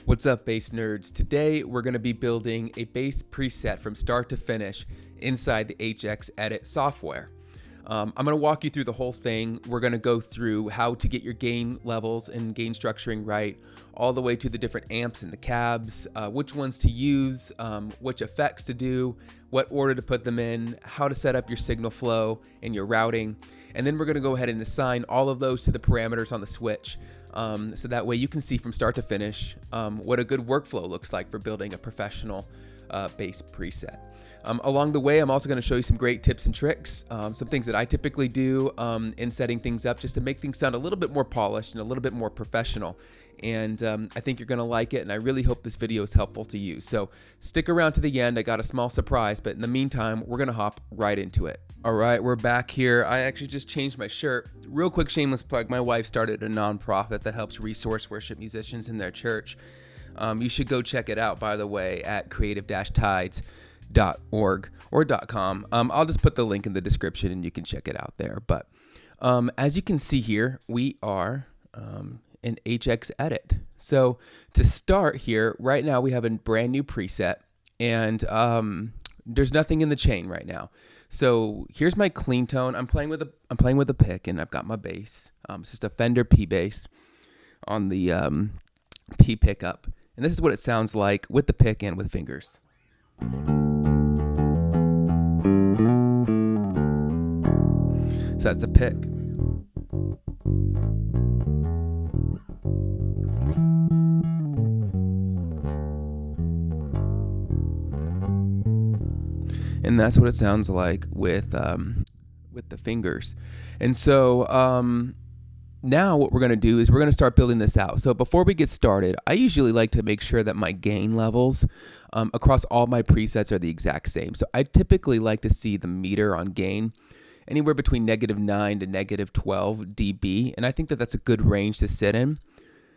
What's up, bass nerds? Today we're going to be building a bass preset from start to finish inside the HX Edit software. I'm going to walk you through the whole thing. We're going to go through how to get your gain levels and gain structuring right, all the way to the different amps and the cabs, which ones to use, which effects to do, what order to put them in, how to set up your signal flow and your routing. And then we're going to go ahead and assign all of those to the parameters on the switch. So that way you can see from start to finish what a good workflow looks like for building a professional bass preset. Along the way, I'm also going to show you some great tips and tricks, some things that I typically do in setting things up just to make things sound a little bit more polished and a little bit more professional. And I think you're going to like it, and I really hope this video is helpful to you. So stick around to the end. I got a small surprise, but in the meantime, we're going to hop right into it. All right, we're back here. I actually just changed my shirt. Real quick shameless plug, my wife started a nonprofit that helps resource worship musicians in their church. You should go check it out, by the way, at creative-tides.org or .com. I'll just put the link in the description and you can check it out there. But as you can see here, we are in HX Edit. So to start here, right now we have a brand new preset, and there's nothing in the chain right now. So here's my clean tone. I'm playing with a pick, and I've got my bass. It's just a Fender P bass on the P pickup, and this is what it sounds like with the pick and with fingers. So that's the pick. And that's what it sounds like with the fingers. And so now what we're going to do is we're going to start building this out. So before we get started, I usually like to make sure that my gain levels across all my presets are the exact same. So I typically like to see the meter on gain anywhere between -9 to -12 dB. And I think that that's a good range to sit in.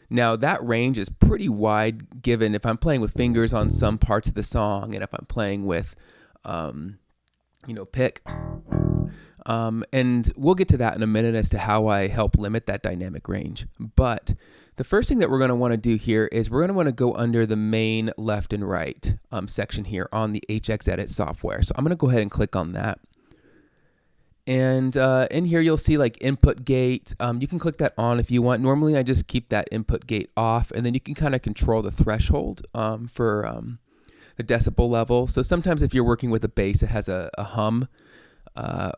Now that range is pretty wide given if I'm playing with fingers on some parts of the song and if I'm playing with pick. And we'll get to that in a minute as to how I help limit that dynamic range. But the first thing that we're going to want to do here is we're going to want to go under the main left and right section here on the HX Edit software. So I'm going to go ahead and click on that. And in here, you'll see like input gate. You can click that on if you want. Normally, I just keep that input gate off, and then you can kind of control the threshold for the decibel level. So sometimes if you're working with a bass that has a hum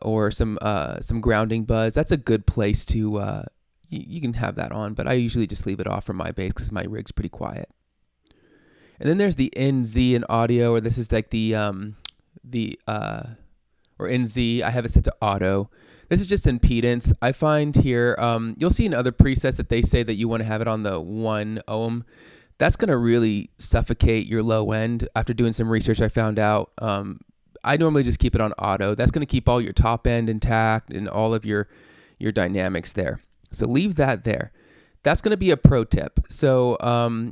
or some grounding buzz, that's a good place to, you can have that on, but I usually just leave it off for my bass because my rig's pretty quiet. And then there's the NZ in audio, or this is like or NZ, I have it set to auto. This is just impedance. I find here, you'll see in other presets that they say that you want to have it on the 1 ohm. That's going to really suffocate your low end. After doing some research, I found out I normally just keep it on auto. That's going to keep all your top end intact and all of your dynamics there. So leave that there. That's going to be a pro tip. So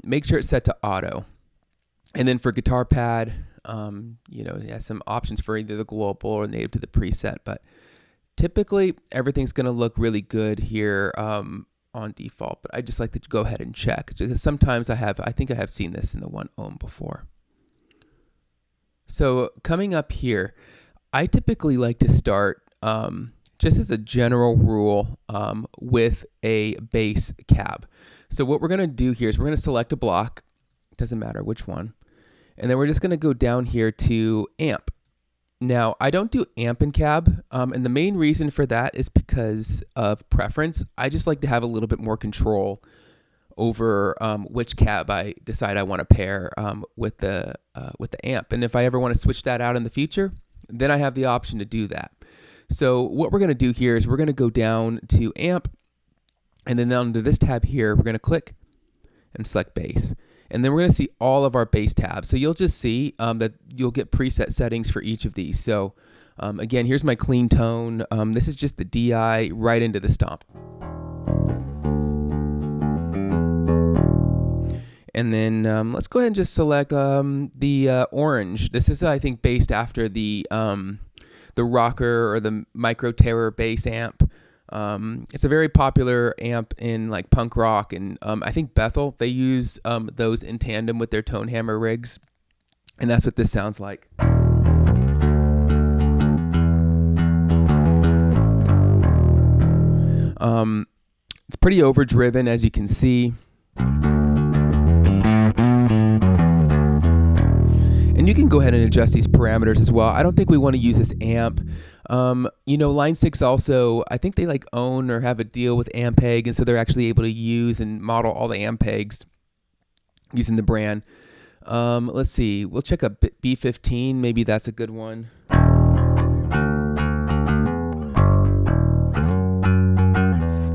make sure it's set to auto. And then for guitar pad, it has some options for either the global or native to the preset. But typically, everything's going to look really good here on default, but I just like to go ahead and check because sometimes I think I have seen this in the 1 ohm before. So coming up here, I typically like to start just as a general rule with a bass cab. So what we're going to do here is we're going to select a block, doesn't matter which one, and then we're just going to go down here to amp. Now, I don't do amp and cab, and the main reason for that is because of preference. I just like to have a little bit more control over which cab I decide I want to pair with the amp. And if I ever want to switch that out in the future, then I have the option to do that. So what we're going to do here is we're going to go down to amp, and then under this tab here, we're going to click and select bass. And then we're going to see all of our bass tabs. So you'll just see that you'll get preset settings for each of these. So again, here's my clean tone. This is just the DI right into the stomp. And then let's go ahead and just select the orange. This is, I think, based after the rocker or the Micro Terror bass amp. It's a very popular amp in like punk rock, and I think Bethel, they use those in tandem with their tone hammer rigs, and that's what this sounds like. It's pretty overdriven, as you can see. And you can go ahead and adjust these parameters as well. I don't think we want to use this amp. You know, Line 6 also, I think they like own or have a deal with Ampeg, and so they're actually able to use and model all the Ampegs using the brand. Let's see, we'll check a B15, maybe that's a good one.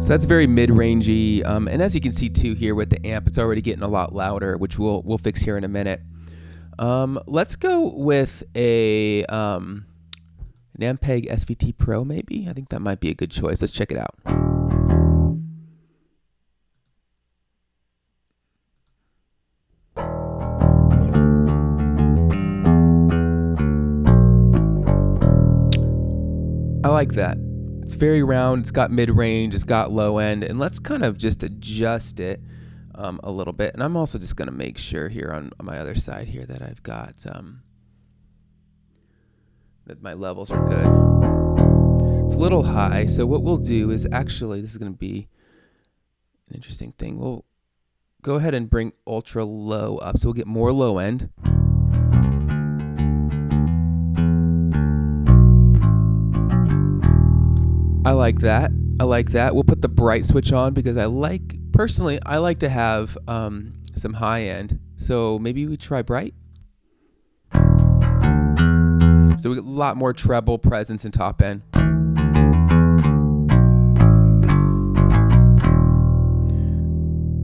So that's very mid-rangey, and as you can see too here with the amp, it's already getting a lot louder, which we'll fix here in a minute. Let's go with an Ampeg SVT Pro maybe. I think that might be a good choice. Let's check it out. I like that. It's very round, it's got mid-range, it's got low end, and let's kind of just adjust it a little bit. And I'm also just going to make sure here on my other side here that I've got that my levels are good. It's a little high, so what we'll do is actually, this is going to be an interesting thing. We'll go ahead and bring ultra low up, so we'll get more low end. I like that. I like that. We'll put the bright switch on because personally, I like to have some high end. So maybe we try bright. So we get a lot more treble presence and top end.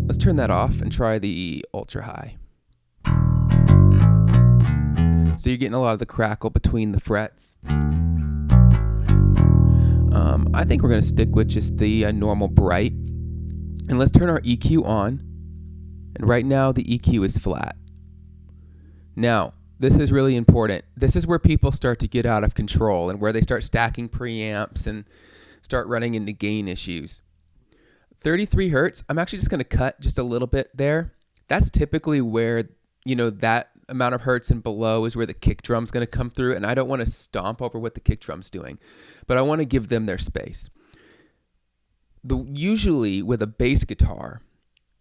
Let's turn that off and try the ultra high. So you're getting a lot of the crackle between the frets. I think we're going to stick with just the normal bright. And let's turn our EQ on. And right now the EQ is flat. Now, this is really important. This is where people start to get out of control and where they start stacking preamps and start running into gain issues. 33 hertz, I'm actually just going to cut just a little bit there. That's typically where, you know, that amount of hertz and below is where the kick drum's going to come through, and I don't want to stomp over what the kick drum's doing, but I want to give them their space. Usually with a bass guitar,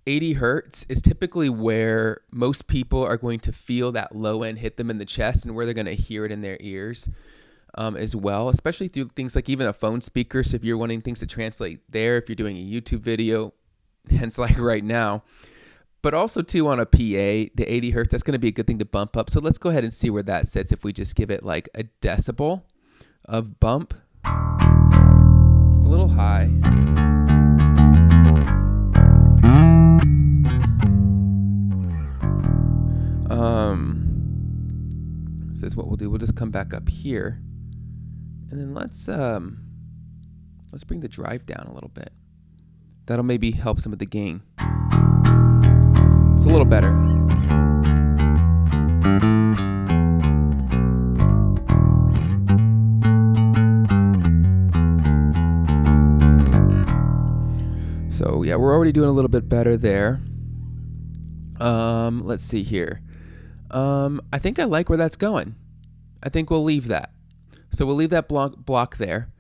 80 hertz is typically where most people are going to feel that low end hit them in the chest and where they're going to hear it in their ears as well, especially through things like even a phone speaker. So if you're wanting things to translate there, if you're doing a YouTube video, hence like right now, but also too on a PA, the 80 hertz, that's going to be a good thing to bump up. So let's go ahead and see where that sits if we just give it like a decibel of bump. It's a little high. This is what we'll do. We'll just come back up here, and then let's bring the drive down a little bit. That'll maybe help some of the gain. It's a little better. So yeah, we're already doing a little bit better there. Let's see here. I think I like where that's going. I think we'll leave that. So we'll leave that block there,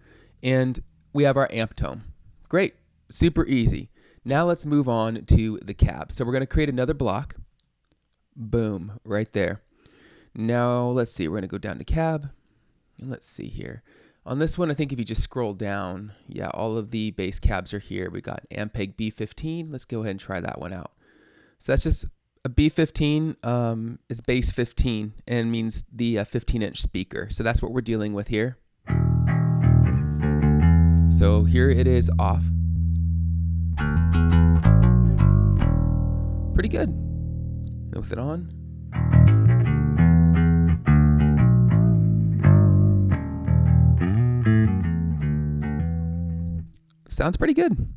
and we have our amp tone. Great, super easy. Now let's move on to the cab. So we're going to create another block. Boom, right there. Now let's see, we're going to go down to cab, and let's see here. On this one, I think if you just scroll down, yeah, all of the bass cabs are here. We got Ampeg B15. Let's go ahead and try that one out. So that's just a B15 is bass 15 and means the 15-inch speaker. So that's what we're dealing with here. So here it is off. Pretty good. And with it on. Sounds pretty good.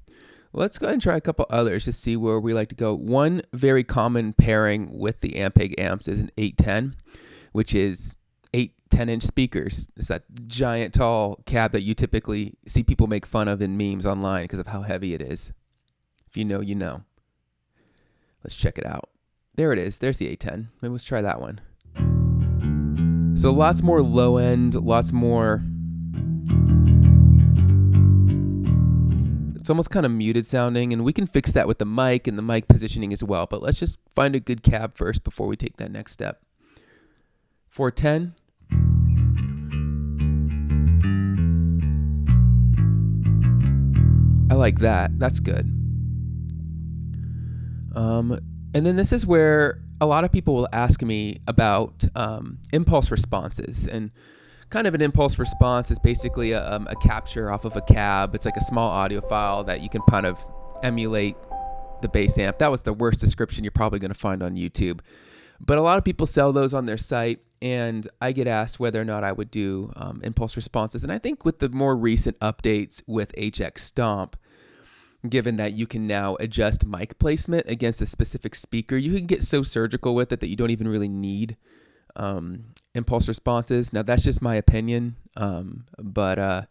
Let's go ahead and try a couple others to see where we like to go. One very common pairing with the Ampeg amps is an 810, which is 8 10-inch speakers. It's that giant, tall cab that you typically see people make fun of in memes online because of how heavy it is. If you know, you know. Let's check it out. There it is. There's the A10. Maybe let's try that one. So lots more low end, lots more. It's almost kind of muted sounding, and we can fix that with the mic and the mic positioning as well. But let's just find a good cab first before we take that next step. 410. I like that. That's good. And then this is where a lot of people will ask me about impulse responses. And kind of an impulse response is basically a capture off of a cab. It's like a small audio file that you can kind of emulate the bass amp. That was the worst description you're probably going to find on YouTube. But a lot of people sell those on their site, and I get asked whether or not I would do impulse responses. And I think with the more recent updates with HX Stomp, given that you can now adjust mic placement against a specific speaker, you can get so surgical with it that you don't even really need impulse responses. Now, that's just my opinion, but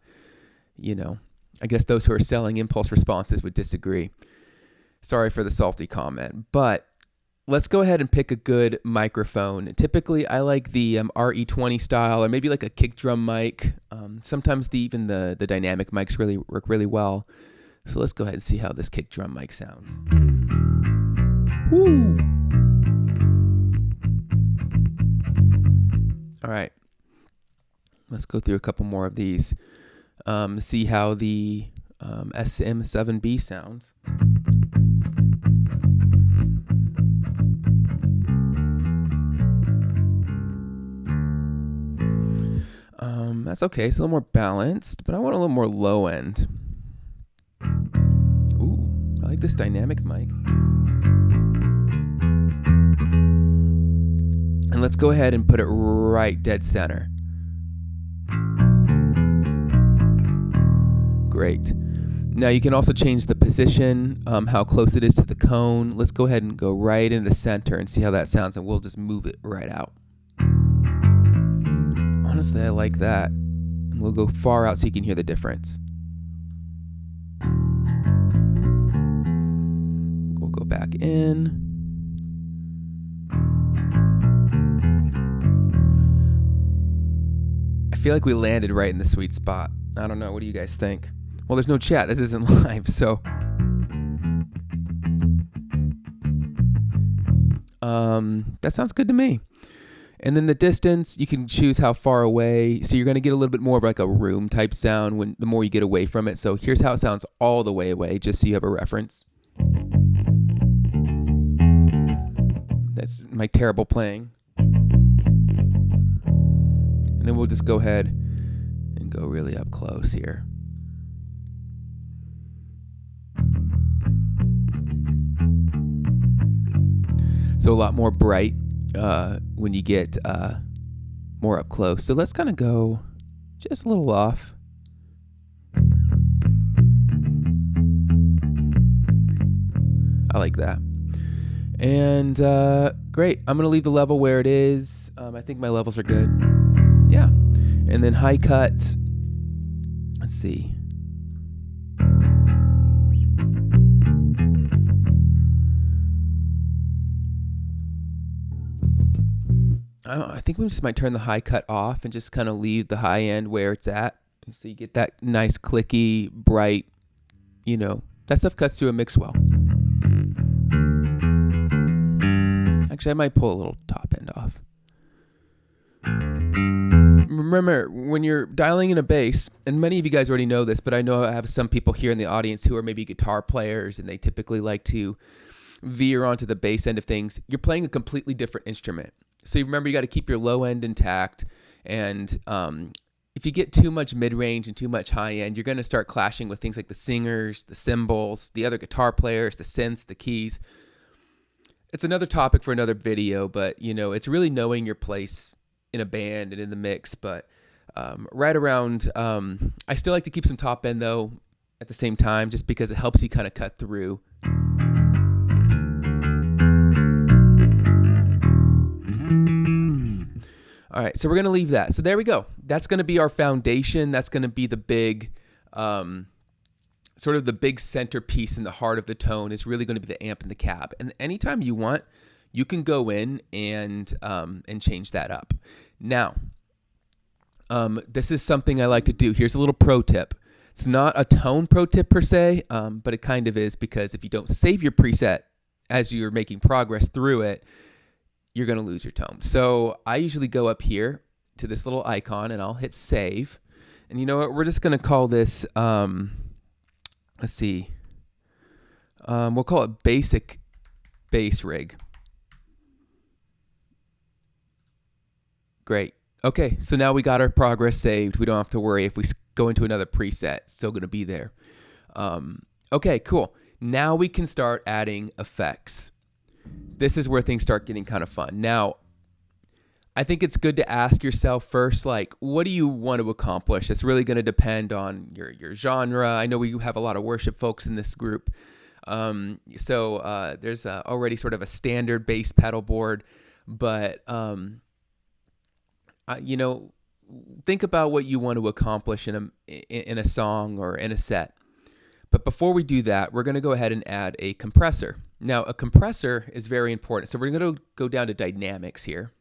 you know, I guess those who are selling impulse responses would disagree. Sorry for the salty comment, but let's go ahead and pick a good microphone. Typically, I like the RE20 style, or maybe like a kick drum mic. Sometimes even the dynamic mics really work really well. So let's go ahead and see how this kick drum mic sounds. Woo! All right. Let's go through a couple more of these. See how the SM7B sounds. That's okay. It's a little more balanced, but I want a little more low end. Ooh, I like this dynamic mic. And let's go ahead and put it right dead center. Great. Now you can also change the position, how close it is to the cone. Let's go ahead and go right in the center and see how that sounds, and we'll just move it right out. Honestly, I like that. And we'll go far out so you can hear the difference. We'll go back in. I feel like we landed right in the sweet spot. I don't know. What do you guys think? Well, there's no chat. This isn't live, so. That sounds good to me. And then the distance, you can choose how far away. So you're going to get a little bit more of like a room type sound when the more you get away from it. So here's how it sounds all the way away, just so you have a reference. That's my terrible playing. And then we'll just go ahead and go really up close here. So a lot more bright when you get more up close. So let's kind of go just a little off. I like that. And great. I'm going to leave the level where it is. I think my levels are good. Yeah. And then high cut. Let's see. I think we just might turn the high cut off and just kind of leave the high end where it's at. So you get that nice clicky, bright, you know, that stuff cuts through a mix well. Actually, I might pull a little top end off. Remember, when you're dialing in a bass, and many of you guys already know this, but I know I have some people here in the audience who are maybe guitar players, and they typically like to veer onto the bass end of things. You're playing a completely different instrument. So you remember, you got to keep your low end intact, and if you get too much mid-range and too much high end, you're going to start clashing with things like the singers, the cymbals, the other guitar players, the synths, the keys. It's another topic for another video, but you know, it's really knowing your place in a band and in the mix. But right around, I still like to keep some top end though at the same time, just because it helps you kind of cut through. All All right, so we're going to leave that. So there we go. That's going to be our foundation. That's going to be the big, sort of the big centerpiece in the heart of the tone is really going to be the amp and the cab. And anytime you want, you can go in and change that up. Now, this is something I like to do. Here's a little pro tip. It's not a tone pro tip per se, but it kind of is, because if you don't save your preset as you're making progress through it, you're going to lose your tone. So I usually go up here to this little icon and I'll hit save. And you know what? We're just going to call this, let's see, we'll call it basic bass rig. Great. Okay, so now we got our progress saved. We don't have to worry if we go into another preset. It's still going to be there. Okay, cool. Now we can start adding effects. This is where things start getting kind of fun. Now, I think it's good to ask yourself first, like, what do you want to accomplish? It's really going to depend on your genre. I know we have a lot of worship folks in this group. So there's already sort of a standard bass pedal board, but you know, think about what you want to accomplish in a song or in a set. But before we do that, we're going to go ahead and add a compressor. Now, a compressor is very important. So we're going to go down to dynamics here.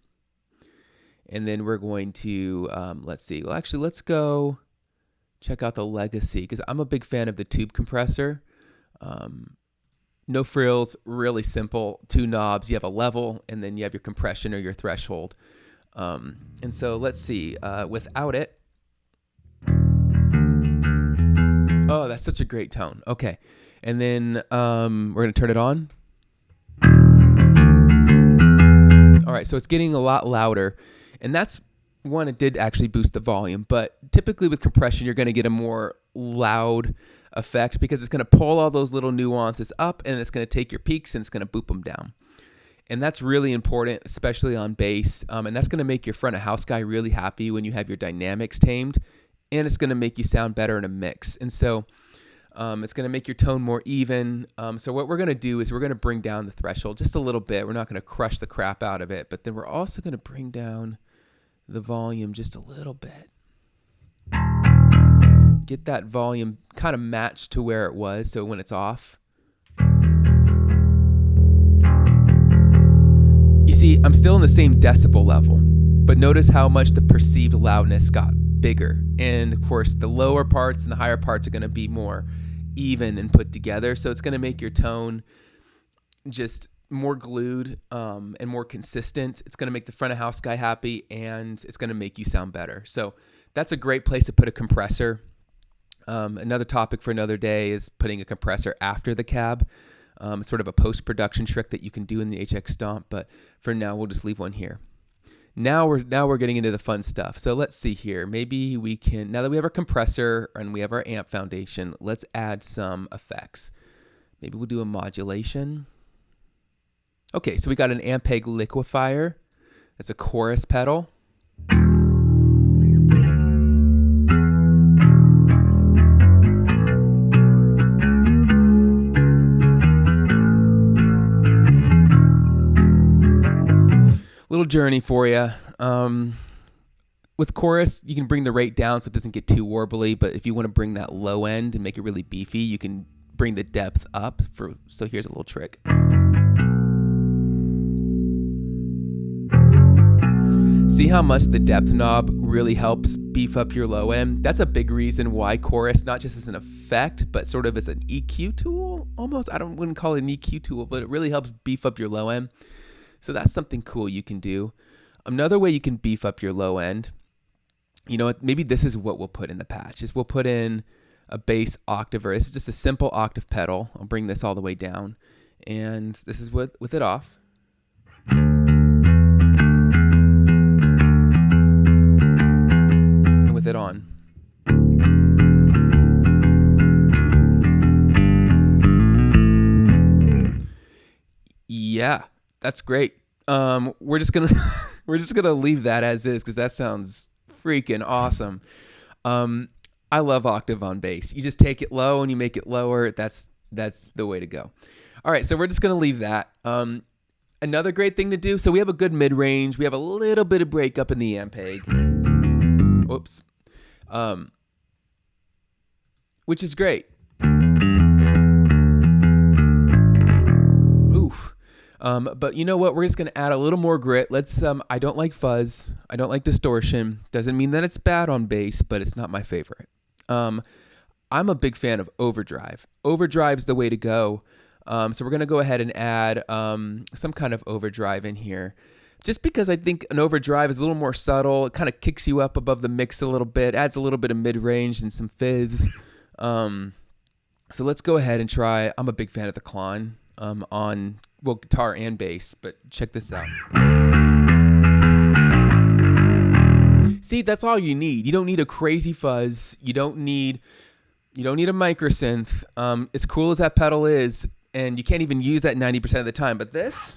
And then we're going to, let's see. Well, actually, let's go check out the legacy, because I'm a big fan of the tube compressor. No frills, really simple. 2 knobs. You have a level, and then you have your compression or your threshold. And so let's see, without it, oh, that's such a great tone. Okay. And then, we're going to turn it on. All right. So it's getting a lot louder, and that's one, it did actually boost the volume, but typically with compression, you're going to get a more loud effect because it's going to pull all those little nuances up, and it's going to take your peaks and it's going to boop them down. And that's really important, especially on bass. And that's going to make your front of house guy really happy when you have your dynamics tamed, and it's going to make you sound better in a mix. And so it's going to make your tone more even. So what we're going to do is we're going to bring down the threshold just a little bit. We're not going to crush the crap out of it, but then we're also going to bring down the volume just a little bit. Get that volume kind of matched to where it was, so when it's off. You see, I'm still in the same decibel level, but notice how much the perceived loudness got bigger. And of course, the lower parts and the higher parts are going to be more even and put together. So it's going to make your tone just more glued and more consistent. It's going to make the front of house guy happy, and it's going to make you sound better. So that's a great place to put a compressor. Another topic for another day is putting a compressor after the cab. It's sort of a post-production trick that you can do in the HX Stomp, but for now, we'll just leave one here. Now we're getting into the fun stuff. So let's see here. Maybe we can, now that we have our compressor and we have our amp foundation, let's add some effects. Maybe we'll do a modulation. Okay, so we got an Ampeg liquefier. That's a chorus pedal. Little journey for you. With chorus, you can bring the rate down so it doesn't get too warbly, but if you want to bring that low end and make it really beefy, you can bring the depth up. So here's a little trick. See how much the depth knob really helps beef up your low end? That's a big reason why chorus, not just as an effect, but sort of as an EQ tool, almost. Wouldn't call it an EQ tool, but it really helps beef up your low end. So that's something cool you can do. Another way you can beef up your low end, you know, maybe this is what we'll put in the patch, is we'll put in a bass octaver. This is just a simple octave pedal. I'll bring this all the way down. And this is with it off. And with it on. Yeah. That's great. We're just gonna leave that as is because that sounds freaking awesome. I love octave on bass. You just take it low and you make it lower. That's the way to go. All right, so we're just gonna leave that. Another great thing to do, so we have a good mid-range. We have a little bit of breakup in the Ampeg. Whoops. Which is great. Oof. But you know what? We're just going to add a little more grit. Let's, I don't like fuzz. I don't like distortion. Doesn't mean that it's bad on bass, but it's not my favorite. I'm a big fan of overdrive. Overdrive's the way to go. So we're going to go ahead and add some kind of overdrive in here. Just because I think an overdrive is a little more subtle. It kind of kicks you up above the mix a little bit, adds a little bit of mid-range and some fizz. So let's go ahead and try. I'm a big fan of the Klon on, well, guitar and bass, but check this out. See, that's all you need. You don't need a crazy fuzz. You don't need a microsynth. As cool as that pedal is, and you can't even use that 90% of the time, but this...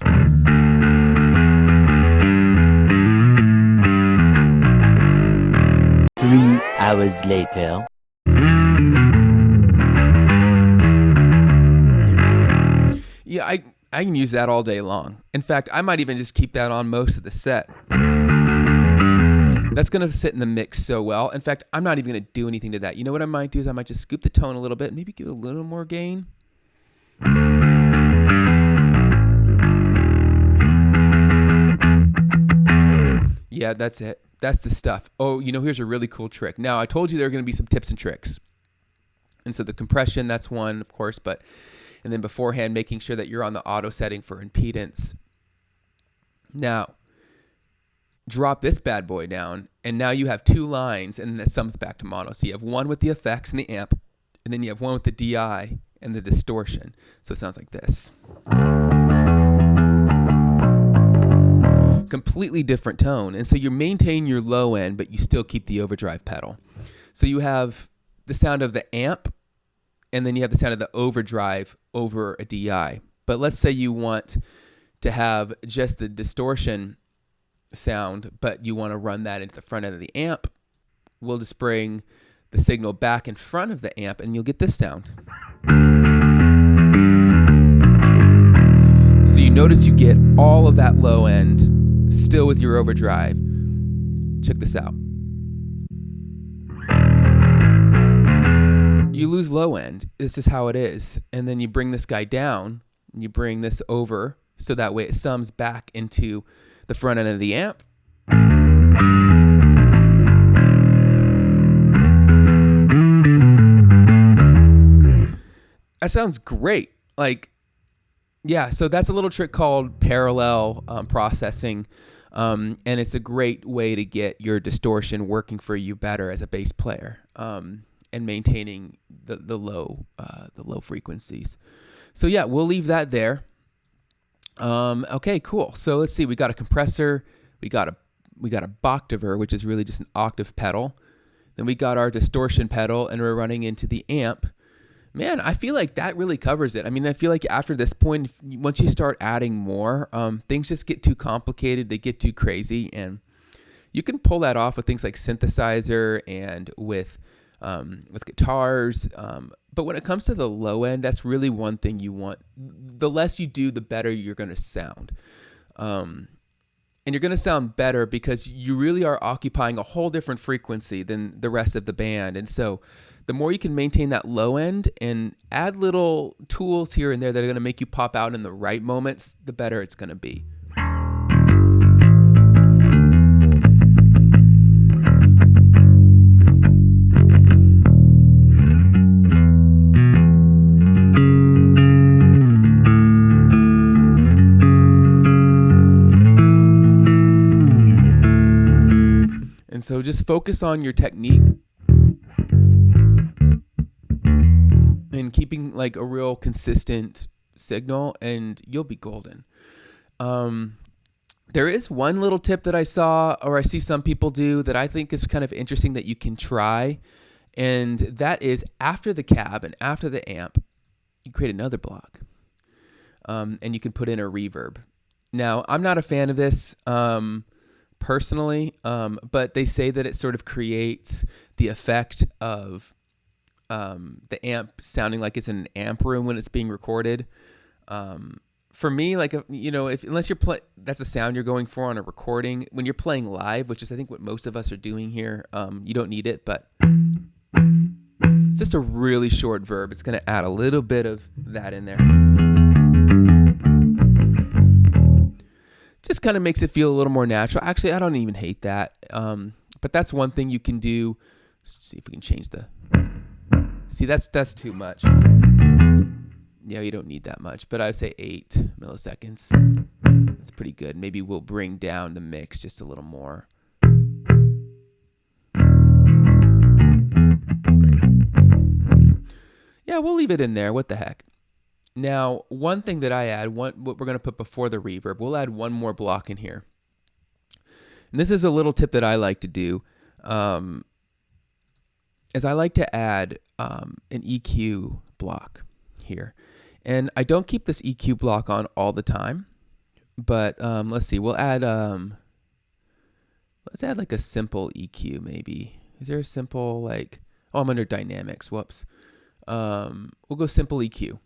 3 hours later. Yeah, I can use that all day long. In fact, I might even just keep that on most of the set. That's going to sit in the mix so well. In fact, I'm not even going to do anything to that. You know what I might do is I might just scoop the tone a little bit, maybe give it a little more gain. Yeah, that's it. That's the stuff. Oh, you know, here's a really cool trick. Now, I told you there are going to be some tips and tricks. And so the compression, that's one, of course, and then beforehand, making sure that you're on the auto setting for impedance. Now, drop this bad boy down, and now you have two lines, and it sums back to mono. So you have one with the effects and the amp, and then you have one with the DI and the distortion. So it sounds like this. Completely different tone. And so you maintain your low end, but you still keep the overdrive pedal. So you have the sound of the amp, and then you have the sound of the overdrive over a DI. But let's say you want to have just the distortion sound, but you want to run that into the front end of the amp. We'll just bring the signal back in front of the amp, and you'll get this sound. So you notice you get all of that low end still with your overdrive. Check this out. You lose low end. This is how it is. And then you bring this guy down, and you bring this over, so that way it sums back into the front end of the amp. That sounds great. Like, yeah, so that's a little trick called parallel processing, and it's a great way to get your distortion working for you better as a bass player, and maintaining the low frequencies. So yeah, we'll leave that there. Okay, cool. So let's see. We got a compressor. We got a Boctaver, which is really just an octave pedal. Then we got our distortion pedal, and we're running into the amp. Man, I feel like that really covers it. I mean, I feel like after this point, once you start adding more, things just get too complicated. They get too crazy, and you can pull that off with things like synthesizer and with guitars. But when it comes to the low end, that's really one thing you want. The less you do, the better you're going to sound. And you're going to sound better because you really are occupying a whole different frequency than the rest of the band. And so the more you can maintain that low end and add little tools here and there that are going to make you pop out in the right moments, the better it's going to be. And so just focus on your technique and keeping like a real consistent signal, and you'll be golden. There is one little tip that I saw, or I see some people do, that I think is kind of interesting that you can try. And that is, after the cab and after the amp, you create another block. And you can put in a reverb. Now, I'm not a fan of this personally, but they say that it sort of creates the effect of the amp sounding like it's in an amp room when it's being recorded, for me, like, you know, unless you're that's a sound you're going for on a recording. When you're playing live, which is I think what most of us are doing here, you don't need it, but it's just a really short verb. It's going to add a little bit of that in there. Just kind of makes it feel a little more natural. Actually, I don't even hate that. But that's one thing you can do. Let's see if we can change the... See, that's too much. Yeah, you don't need that much, but I would say 8 milliseconds. That's pretty good. Maybe we'll bring down the mix just a little more. Yeah, we'll leave it in there. What the heck? Now, one thing that I add, what we're going to put before the reverb, we'll add one more block in here. And this is a little tip that I like to do, is I like to add an EQ block here. And I don't keep this EQ block on all the time, but let's see, we'll add, let's add like a simple EQ maybe. Is there a simple, like, oh, I'm under dynamics, whoops. We'll go simple EQ.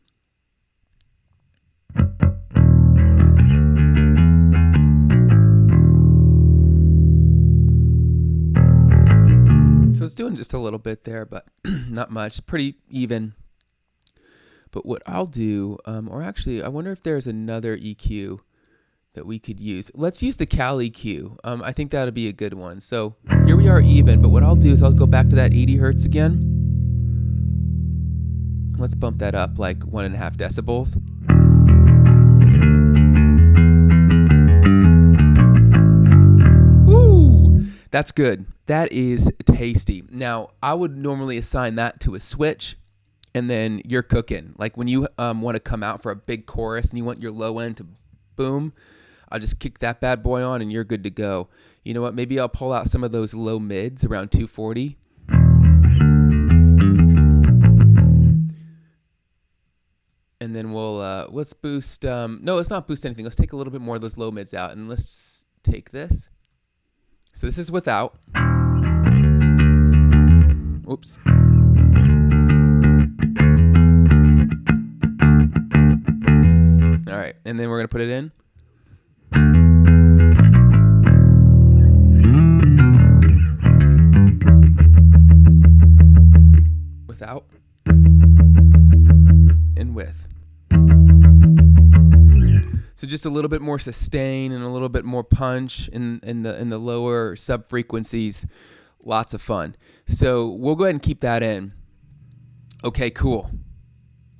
So it's doing just a little bit there, but not much, pretty even. But what I'll do, or actually, I wonder if there's another EQ that we could use. Let's use the Cal EQ. I think that'll be a good one. So here we are even, but what I'll do is I'll go back to that 80 hertz again. Let's bump that up like 1.5 decibels. Woo! That's good. That is tasty. Now, I would normally assign that to a switch, and then you're cooking. Like when you want to come out for a big chorus and you want your low end to boom, I'll just kick that bad boy on and you're good to go. You know what? Maybe I'll pull out some of those low mids around 240. And then we'll, let's boost, no, let's not boost anything. Let's take a little bit more of those low mids out, and let's take this. So this is without. Oops. All right, and then we're gonna put it in. Without. And with. So just a little bit more sustain and a little bit more punch in the lower sub frequencies. Lots of fun. So we'll go ahead and keep that in. Okay, cool.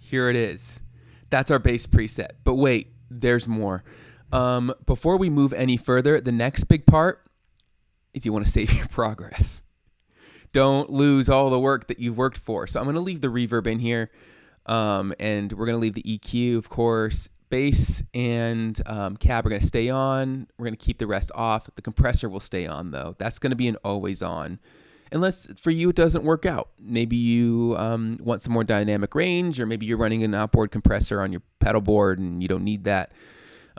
Here it is. That's our bass preset. But wait, there's more. Before we move any further, the next big part is you want to save your progress. Don't lose all the work that you've worked for. So I'm going to leave the reverb in here. And we're going to leave the EQ, of course. Bass and cab are going to stay on. We're going to keep the rest off. The compressor will stay on, though. That's going to be an always on. Unless for you it doesn't work out. Maybe you want some more dynamic range, or maybe you're running an outboard compressor on your pedal board and you don't need that.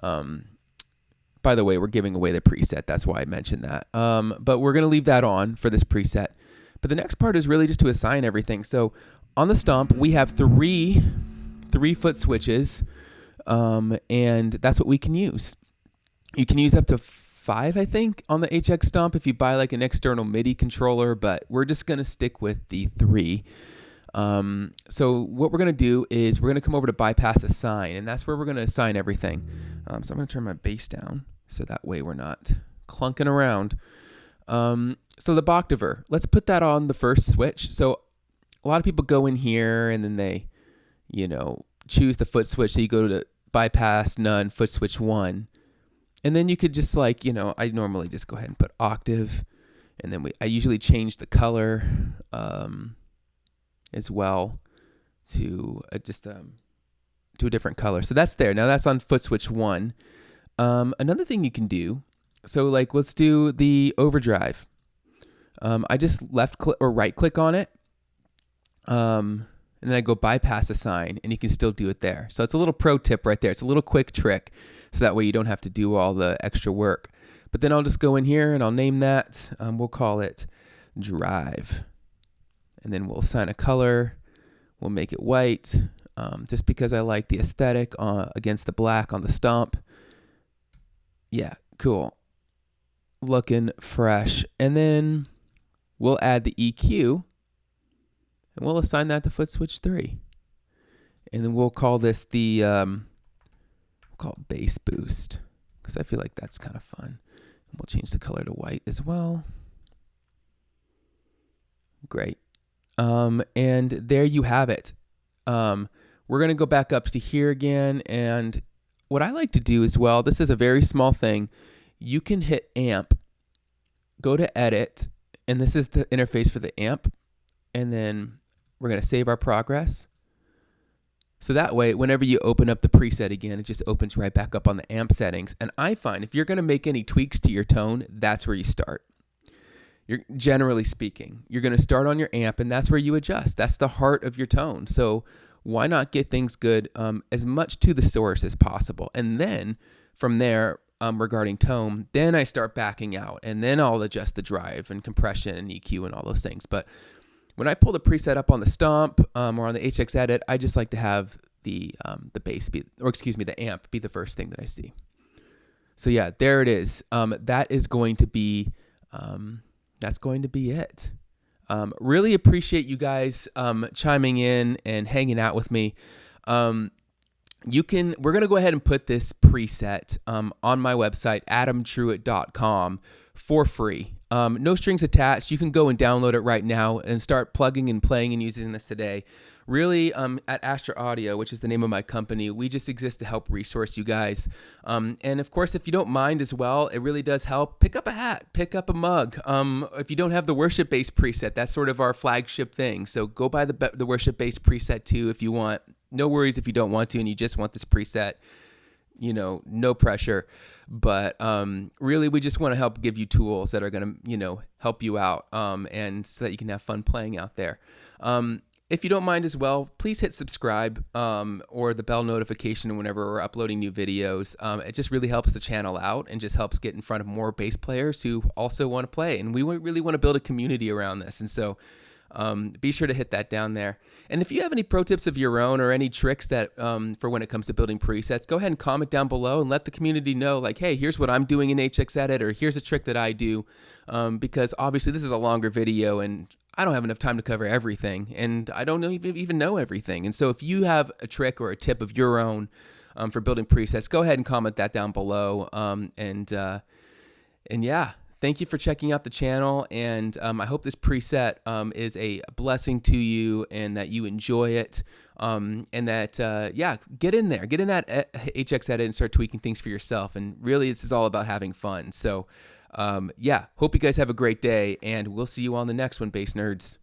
By the way, we're giving away the preset. That's why I mentioned that. But we're going to leave that on for this preset. But the next part is really just to assign everything. So on the Stomp, we have three foot switches, and that's what we can use. You can use up to 5, I think, on the HX Stomp if you buy like an external MIDI controller, but we're just going to stick with the 3. So what we're going to do is we're going to come over to bypass assign, and that's where we're going to assign everything. So I'm going to turn my bass down so that way we're not clunking around. So the Boctiver, let's put that on the first switch. So a lot of people go in here and then they, choose the foot switch. So you go to the bypass, none, foot switch 1. And then you could just I normally just go ahead and put octave. And then I usually change the color as well to to a different color. So that's there. Now that's on foot switch 1. Another thing you can do, so let's do the overdrive. I just left click or right click on it. And then I go bypass assign, and you can still do it there. So it's a little pro tip right there. It's a little quick trick, so that way you don't have to do all the extra work. But then I'll just go in here and I'll name that. We'll call it drive. And then we'll assign a color. We'll make it white. just because I like the aesthetic against the black on the stomp. Yeah, cool. Looking fresh. And then we'll add the EQ, and we'll assign that to foot switch 3. And then we'll call this the we'll call it bass boost, because I feel like that's kind of fun. We'll change the color to white as well. Great. And there you have it. We're going to go back up to here again. And what I like to do as well, this is a very small thing. You can hit amp, go to edit, and this is the interface for the amp. And then we're going to save our progress. So that way, whenever you open up the preset again, it just opens right back up on the amp settings. And I find if you're going to make any tweaks to your tone, that's where you start. Generally speaking, you're going to start on your amp, and that's where you adjust. That's the heart of your tone. So why not get things good as much to the source as possible? And then from there, regarding tone, then I start backing out, and then I'll adjust the drive and compression and EQ and all those things. But when I pull the preset up on the stomp or on the HX edit, I just like to have the bass be, or excuse me, the amp be the first thing that I see. So yeah, there it is. That is going to be that's going to be it. Really appreciate you guys chiming in and hanging out with me. We're going to go ahead and put this preset on my website, adamtruitt.com, for free. No strings attached. You can go and download it right now and start plugging and playing and using this today. Really, at Astra Audio, which is the name of my company, we just exist to help resource you guys. And of course, if you don't mind as well, it really does help. Pick up a hat, pick up a mug. If you don't have the worship bass preset, that's sort of our flagship thing. So go buy the worship bass preset too if you want. No worries if you don't want to and you just want this preset. No pressure. But really, we just want to help give you tools that are going to, help you out and so that you can have fun playing out there. If you don't mind as well, please hit subscribe or the bell notification whenever we're uploading new videos. It just really helps the channel out and just helps get in front of more bass players who also want to play. And we really want to build a community around this. And so be sure to hit that down there. And if you have any pro tips of your own or any tricks that for when it comes to building presets, go ahead and comment down below and let the community know, like, hey, here's what I'm doing in HX Edit, or here's a trick that I do. Because obviously this is a longer video and I don't have enough time to cover everything, and I don't even know everything. And so if you have a trick or a tip of your own for building presets, go ahead and comment that down below. And yeah, thank you for checking out the channel. And I hope this preset is a blessing to you and that you enjoy it. And that, yeah, get in that HX edit and start tweaking things for yourself. And really, this is all about having fun. So, yeah, hope you guys have a great day, and we'll see you on the next one, bass nerds.